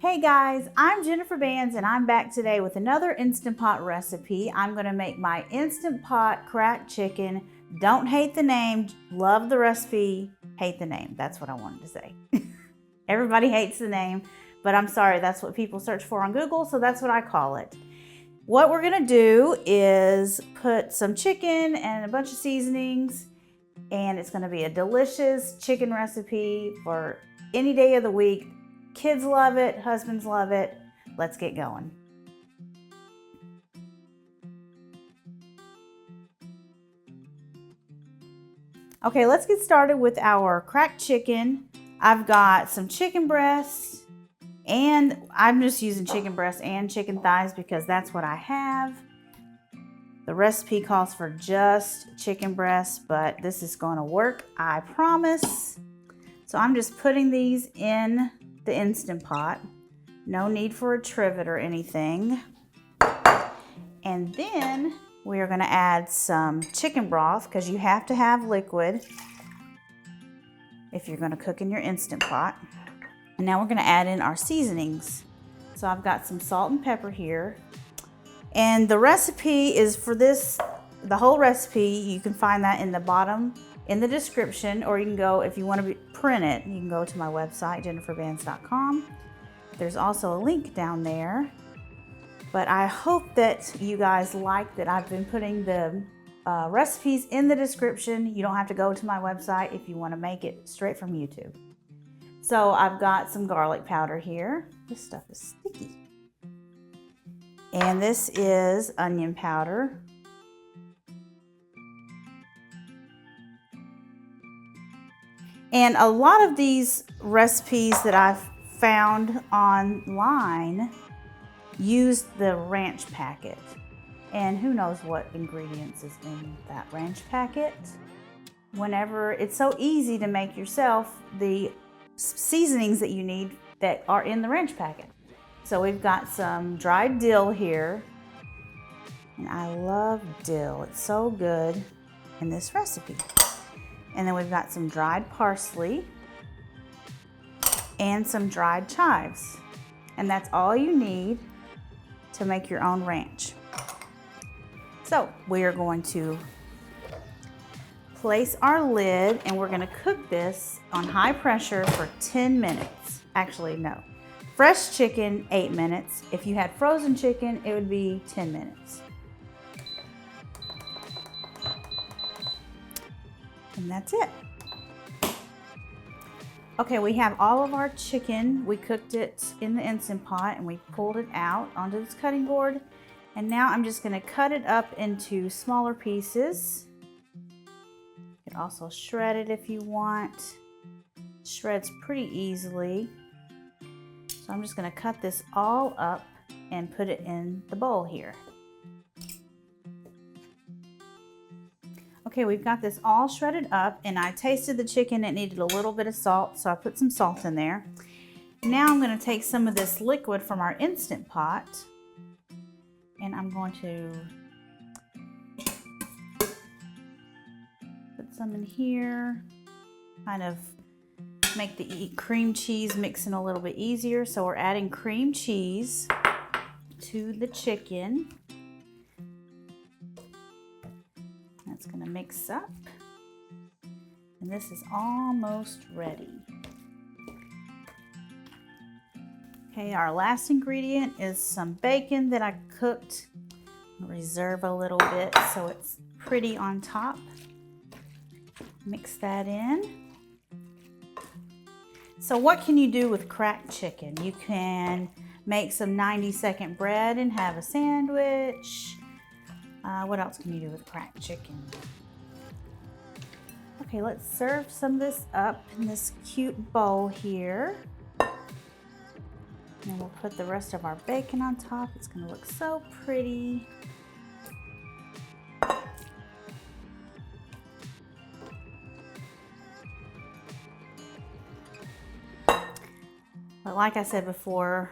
Hey guys, I'm Jennifer Bands and I'm back today with another Instant Pot recipe. I'm gonna make my Instant Pot cracked chicken. Don't hate the name, love the recipe, hate the name. That's what I wanted to say. Everybody hates the name, but I'm sorry, that's what people search for on Google, so that's what I call it. What we're gonna do is put some chicken and a bunch of seasonings, and it's gonna be a delicious chicken recipe for any day of the week. Kids love it, husbands love it. Let's get going. Okay, let's get started with our cracked chicken. I've got some chicken breasts, and I'm just using chicken breasts and chicken thighs because that's what I have. The recipe calls for just chicken breasts, but this is going to work, I promise. So I'm just putting these in the Instant Pot. No need for a trivet or anything. And then we are going to add some chicken broth because you have to have liquid if you're going to cook in your Instant Pot. And now we're going to add in our seasonings. So I've got some salt and pepper here. And the recipe is for this, the whole recipe, you can find that in the bottom in the description, or you can go, if you want to print it, you can go to my website, jenniferbands.com. There's also a link down there. But I hope that you guys like that I've been putting the recipes in the description. You don't have to go to my website if you want to make it straight from YouTube. So I've got some garlic powder here. This stuff is sticky. And this is onion powder. And a lot of these recipes that I've found online use the ranch packet. And who knows what ingredients is in that ranch packet. Whenever it's so easy to make yourself the seasonings that you need that are in the ranch packet. So we've got some dried dill here. And I love dill, it's so good in this recipe. And then we've got some dried parsley and some dried chives. And that's all you need to make your own ranch. So we are going to place our lid and we're gonna cook this on high pressure for 10 minutes. Actually, no. Fresh chicken, 8 minutes. If you had frozen chicken, it would be 10 minutes. And that's it. Okay, we have all of our chicken. We cooked it in the Instant Pot and we pulled it out onto this cutting board. And now I'm just gonna cut it up into smaller pieces. You can also shred it if you want. It shreds pretty easily. So I'm just gonna cut this all up and put it in the bowl here. Okay, we've got this all shredded up and I tasted the chicken. It needed a little bit of salt, so I put some salt in there. Now I'm gonna take some of this liquid from our Instant Pot and I'm going to put some in here, kind of make the cream cheese mixing a little bit easier. So we're adding cream cheese to the chicken. That's gonna mix up. And this is almost ready. Okay, our last ingredient is some bacon that I cooked. Reserve a little bit so it's pretty on top. Mix that in. So what can you do with cracked chicken? You can make some 90-second bread and have a sandwich. What else can you do with cracked chicken? Okay, let's serve some of this up in this cute bowl here. And we'll put the rest of our bacon on top. It's gonna look so pretty. But like I said before,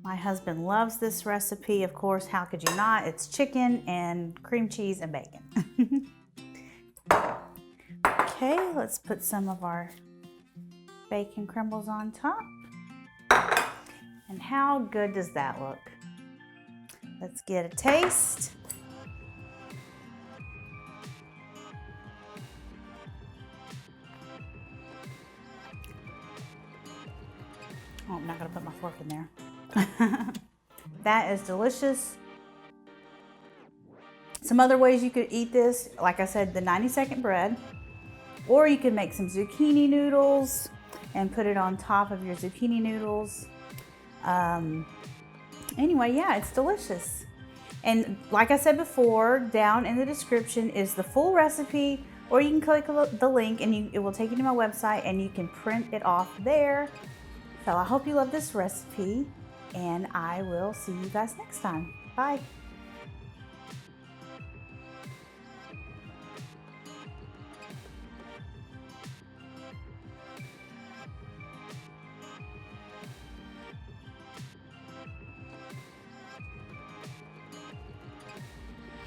my husband loves this recipe. Of course, how could you not? It's chicken and cream cheese and bacon. Okay, let's put some of our bacon crumbles on top. And how good does that look? Let's get a taste. Oh, I'm not gonna put my fork in there. That is delicious. Some other ways you could eat this, like I said, the 90-second bread, or you could make some zucchini noodles and put it on top of your zucchini noodles. Anyway, yeah, it's delicious. And like I said before, down in the description is the full recipe, or you can click the link and it will take you to my website and you can print it off there. So I hope you love this recipe, and I will see you guys next time. Bye.